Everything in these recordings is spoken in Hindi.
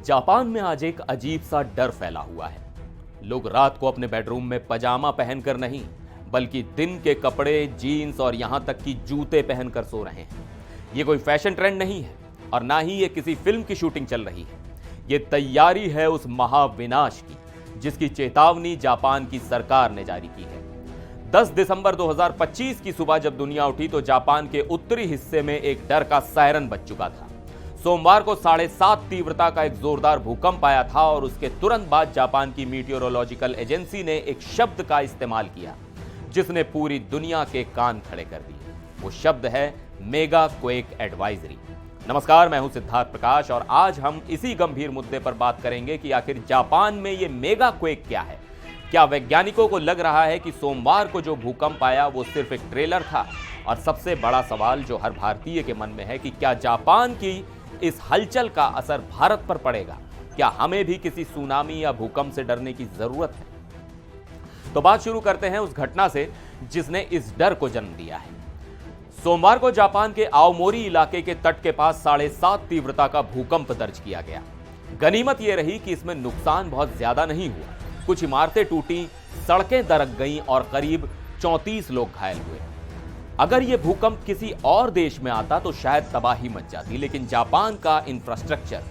जापान में आज एक अजीब सा डर फैला हुआ है। लोग रात को अपने बेडरूम में पजामा पहनकर नहीं, बल्कि दिन के कपड़े, जीन्स और यहां तक कि जूते पहनकर सो रहे हैं। ये कोई फैशन ट्रेंड नहीं है और ना ही ये किसी फिल्म की शूटिंग चल रही है। ये तैयारी है उस महाविनाश की, जिसकी चेतावनी जापान की सरकार ने जारी की है। 10 दिसंबर 2025 की सुबह जब दुनिया उठी तो जापान के उत्तरी हिस्से में एक डर का सायरन बज चुका था। सोमवार को 7.5 तीव्रता का एक जोरदार भूकंप आया था और उसके तुरंत बाद जापान की मीटियोरोलॉजिकल एजेंसी ने एक शब्द का इस्तेमाल किया जिसने पूरी दुनिया के कान खड़े कर दिए। वो शब्द है मेगा क्वेक एडवाइजरी। नमस्कार, मैं हूं सिद्धार्थ प्रकाश और आज हम इसी गंभीर मुद्दे पर बात करेंगे कि आखिर जापान में ये मेगा क्वेक क्या है। क्या वैज्ञानिकों को लग रहा है कि सोमवार को जो भूकंप आया वो सिर्फ एक ट्रेलर था? और सबसे बड़ा सवाल जो हर भारतीय के मन में है कि क्या जापान की इस हलचल का असर भारत पर पड़ेगा? क्या हमें भी किसी सुनामी या भूकंप से डरने की जरूरत है? तो बात शुरू करते हैं उस घटना से जिसने इस डर को जन्म दिया है। सोमवार को जापान के आओमोरी इलाके के तट के पास 7.5 तीव्रता का भूकंप दर्ज किया गया। गनीमत यह रही कि इसमें नुकसान बहुत ज्यादा नहीं हुआ। कुछ इमारतें टूटी, सड़कें दरक गईं और करीब 34 लोग घायल हुए। अगर यह भूकंप किसी और देश में आता तो शायद तबाही मच जाती, लेकिन जापान का इंफ्रास्ट्रक्चर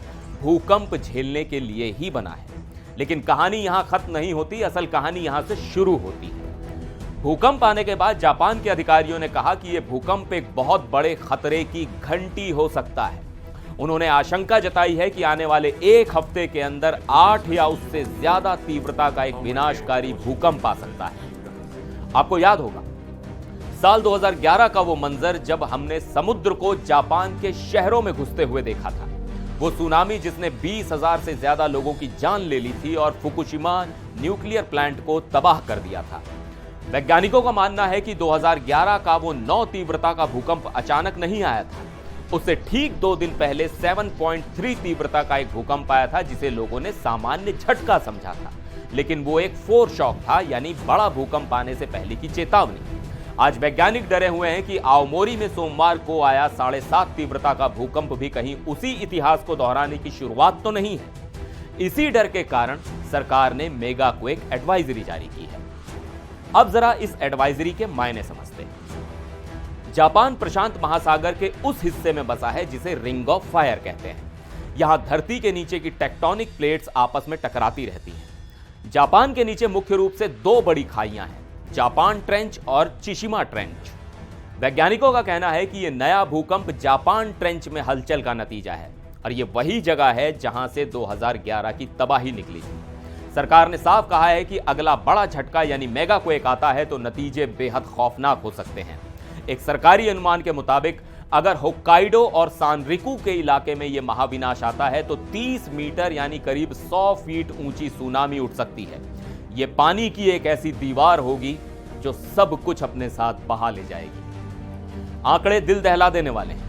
भूकंप झेलने के लिए ही बना है। लेकिन कहानी यहां खत्म नहीं होती, असल कहानी यहां से शुरू होती है। भूकंप आने के बाद जापान के अधिकारियों ने कहा कि यह भूकंप एक बहुत बड़े खतरे की घंटी हो सकता है। उन्होंने आशंका जताई है कि आने वाले एक हफ्ते के अंदर 8 या उससे ज्यादा तीव्रता का एक विनाशकारी भूकंप आ सकता है। आपको याद होगा साल 2011 का वो मंजर जब हमने समुद्र को जापान के शहरों में घुसते हुए देखा था। वो सुनामी जिसने 20,000 से ज्यादा लोगों की जान ले ली थी और फुकुशिमा न्यूक्लियर प्लांट को तबाह कर दिया था। वैज्ञानिकों का मानना है कि 2011 का वो 9 तीव्रता का भूकंप अचानक नहीं आया था। उससे ठीक 2 दिन पहले 7.3 तीव्रता का एक भूकंप आया था जिसे लोगों ने सामान्य झटका समझा था, लेकिन वो एक फोर शॉक था, यानी बड़ा भूकंप आने से पहले की चेतावनी। आज वैज्ञानिक डरे हुए हैं कि आओमोरी में सोमवार को आया 7.5 तीव्रता का भूकंप भी कहीं उसी इतिहास को दोहराने की शुरुआत तो नहीं है। इसी डर के कारण सरकार ने मेगा क्वेक एडवाइजरी जारी की है। अब जरा इस एडवाइजरी के मायने समझते हैं। जापान प्रशांत महासागर के उस हिस्से में बसा है जिसे रिंग ऑफ फायर कहते हैं। यहां धरती के नीचे की टेक्टोनिक प्लेट्स आपस में टकराती रहती हैं। जापान के नीचे मुख्य रूप से 2 बड़ी खाइयां हैं, जापान ट्रेंच और चिशिमा ट्रेंच। वैज्ञानिकों का कहना है कि यह नया भूकंप जापान ट्रेंच में हलचल का नतीजा है और यह वही जगह है जहां से 2011 की तबाही निकली थी। सरकार ने साफ कहा है कि अगला बड़ा झटका यानी मेगा क्वेक आता है तो नतीजे बेहद खौफनाक हो सकते हैं। एक सरकारी अनुमान के मुताबिक अगर होक्काइडो और सानरिकु के इलाके में यह महाविनाश आता है तो 30 मीटर यानी करीब 100 फीट ऊंची सुनामी उठ सकती है। ये पानी की एक ऐसी दीवार होगी जो सब कुछ अपने साथ बहा ले जाएगी। आंकड़े दिल दहला देने वाले हैं।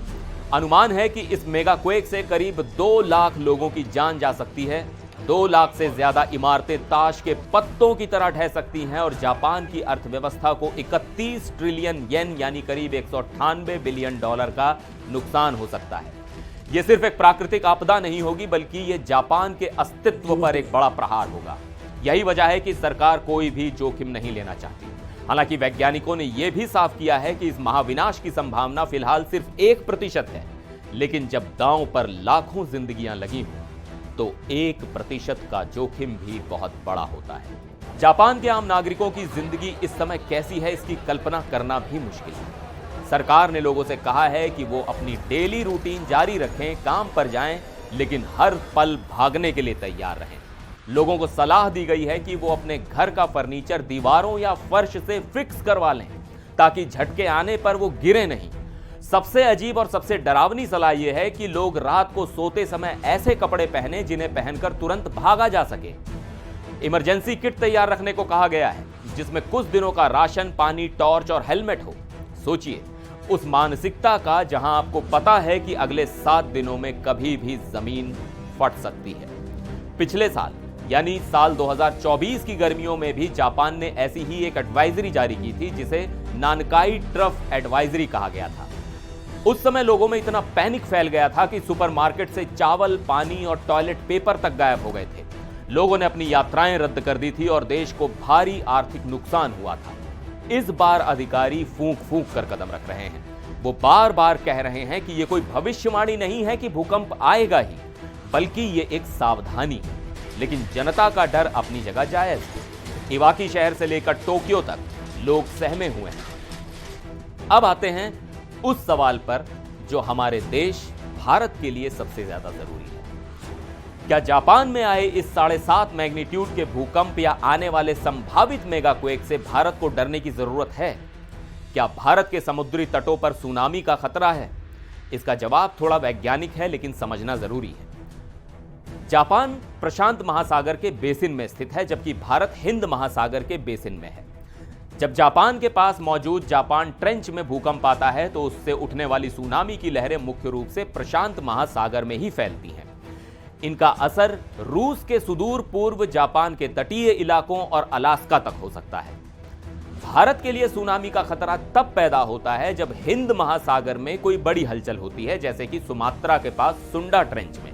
अनुमान है कि इस मेगा क्वेक से करीब 2 लाख लोगों की जान जा सकती है। 2 लाख से ज्यादा इमारतें ताश के पत्तों की तरह ढह सकती हैं और जापान की अर्थव्यवस्था को 31 ट्रिलियन येन यानी करीब 198 बिलियन डॉलर का नुकसान हो सकता है। यह सिर्फ एक प्राकृतिक आपदा नहीं होगी, बल्कि यह जापान के अस्तित्व पर एक बड़ा प्रहार होगा। यही वजह है कि सरकार कोई भी जोखिम नहीं लेना चाहती। हालांकि वैज्ञानिकों ने यह भी साफ किया है कि इस महाविनाश की संभावना फिलहाल सिर्फ 1% है, लेकिन जब दांव पर लाखों जिंदगियां लगी हों तो 1% का जोखिम भी बहुत बड़ा होता है। जापान के आम नागरिकों की जिंदगी इस समय कैसी है, इसकी कल्पना करना भी मुश्किल है। सरकार ने लोगों से कहा है कि वो अपनी डेली रूटीन जारी रखें, काम पर जाएं, लेकिन हर पल भागने के लिए तैयार रहें। लोगों को सलाह दी गई है कि वो अपने घर का फर्नीचर दीवारों या फर्श से फिक्स करवा लें ताकि झटके आने पर वो गिरे नहीं। सबसे अजीब और सबसे डरावनी सलाह यह है कि लोग रात को सोते समय ऐसे कपड़े पहने जिन्हें पहनकर तुरंत भागा जा सके। इमरजेंसी किट तैयार रखने को कहा गया है जिसमें कुछ दिनों का राशन, पानी, टॉर्च और हेलमेट हो। सोचिए उस मानसिकता का जहां आपको पता है कि अगले 7 दिनों में कभी भी जमीन फट सकती है। पिछले साल यानी साल 2024 की गर्मियों में भी जापान ने ऐसी ही एक एडवाइजरी जारी की थी जिसे नानकाई ट्रफ एडवाइजरी कहा गया था। उस समय लोगों में इतना पैनिक फैल गया था कि सुपरमार्केट से चावल, पानी और टॉयलेट पेपर तक गायब हो गए थे। लोगों ने अपनी यात्राएं रद्द कर दी थी और देश को भारी आर्थिक नुकसान हुआ था। इस बार अधिकारी फूंक फूंक कर कदम रख रहे हैं। वो बार बार कह रहे हैं कि यह कोई भविष्यवाणी नहीं है कि भूकंप आएगा ही, बल्कि ये एक सावधानी है। लेकिन जनता का डर अपनी जगह जायज है। इवाकी शहर से लेकर टोक्यो तक लोग सहमे हुए हैं। अब आते हैं उस सवाल पर जो हमारे देश भारत के लिए सबसे ज्यादा जरूरी है। क्या जापान में आए इस 7.5 मैग्नीट्यूड के भूकंप या आने वाले संभावित मेगाक्वेक से भारत को डरने की जरूरत है? क्या भारत के समुद्री तटों पर सुनामी का खतरा है? इसका जवाब थोड़ा वैज्ञानिक है, लेकिन समझना जरूरी है। जापान प्रशांत महासागर के बेसिन में स्थित है, जबकि भारत हिंद महासागर के बेसिन में है। जब जापान के पास मौजूद जापान ट्रेंच में भूकंप आता है तो उससे उठने वाली सुनामी की लहरें मुख्य रूप से प्रशांत महासागर में ही फैलती हैं। इनका असर रूस के सुदूर पूर्व, जापान के तटीय इलाकों और अलास्का तक हो सकता है। भारत के लिए सुनामी का खतरा तब पैदा होता है जब हिंद महासागर में कोई बड़ी हलचल होती है, जैसे कि सुमात्रा के पास सुंडा ट्रेंच में।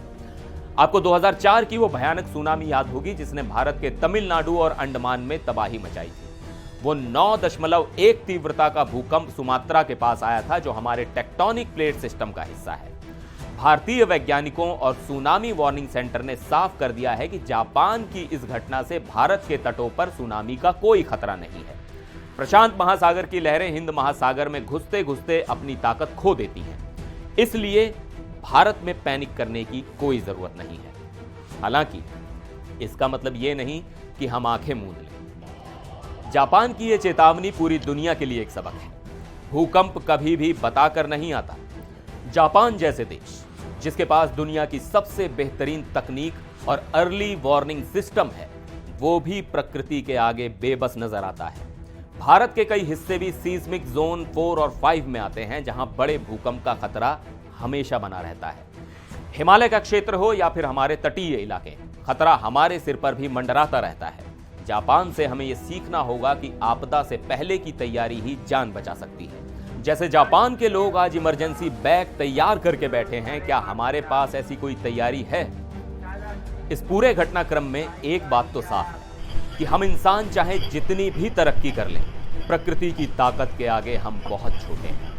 आपको 2004 की वो भयानक सुनामी याद होगी जिसने भारत के तमिलनाडु और अंडमान में तबाही मचाई थी। वो 9.1 तीव्रता का भूकंप सुमात्रा के पास आया था, जो हमारे टेक्टोनिक प्लेट सिस्टम का हिस्सा है। भारतीय वैज्ञानिकों और सुनामी वार्निंग सेंटर ने साफ कर दिया है कि जापान की इस घटना से भारत के तटों पर सुनामी का कोई खतरा नहीं है। प्रशांत महासागर की लहरें हिंद महासागर में घुसते घुसते अपनी ताकत खो देती हैं, इसलिए भारत में पैनिक करने की कोई जरूरत नहीं है। हालांकि इसका मतलब यह नहीं कि हम आंखें मूंद लें। जापान की यह चेतावनी पूरी दुनिया के लिए एक सबक है। भूकंप कभी भी बताकर नहीं आता। जापान जैसे देश, जिसके पास दुनिया की सबसे बेहतरीन तकनीक और अर्ली वार्निंग सिस्टम है, वो भी प्रकृति के आगे बेबस नजर आता है। भारत के कई हिस्से भी सीस्मिक जोन 4 और 5 में आते हैं, जहां बड़े भूकंप का खतरा हमेशा बना रहता है। हिमालय का क्षेत्र हो या फिर हमारे तटीय इलाके, खतरा हमारे सिर पर भी मंडराता रहता है। जापान से हमें यह सीखना होगा कि आपदा से पहले की तैयारी ही जान बचा सकती है। जैसे जापान के लोग आज इमरजेंसी बैग तैयार करके बैठे हैं, क्या हमारे पास ऐसी कोई तैयारी है? इस पूरे घटनाक्रम में एक बात तो साफ है कि हम इंसान चाहे जितनी भी तरक्की कर लें, प्रकृति की ताकत के आगे हम बहुत छोटे हैं।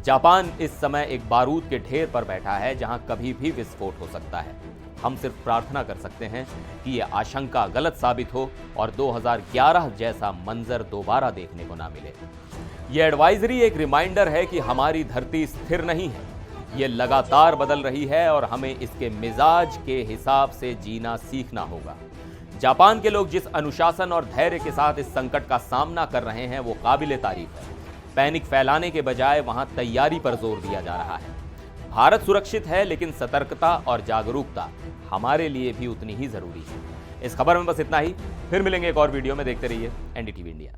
जापान इस समय एक बारूद के ढेर पर बैठा है, जहां कभी भी विस्फोट हो सकता है। हम सिर्फ प्रार्थना कर सकते हैं कि यह आशंका गलत साबित हो और 2011 जैसा मंजर दोबारा देखने को ना मिले। यह एडवाइजरी एक रिमाइंडर है कि हमारी धरती स्थिर नहीं है, यह लगातार बदल रही है और हमें इसके मिजाज के हिसाब से जीना सीखना होगा। जापान के लोग जिस अनुशासन और धैर्य के साथ इस संकट का सामना कर रहे हैं, वो काबिले तारीफ है। पैनिक फैलाने के बजाय वहां तैयारी पर जोर दिया जा रहा है। भारत सुरक्षित है, लेकिन सतर्कता और जागरूकता हमारे लिए भी उतनी ही जरूरी है। इस खबर में बस इतना ही। फिर मिलेंगे एक और वीडियो में। देखते रहिए एनडीटीवी इंडिया।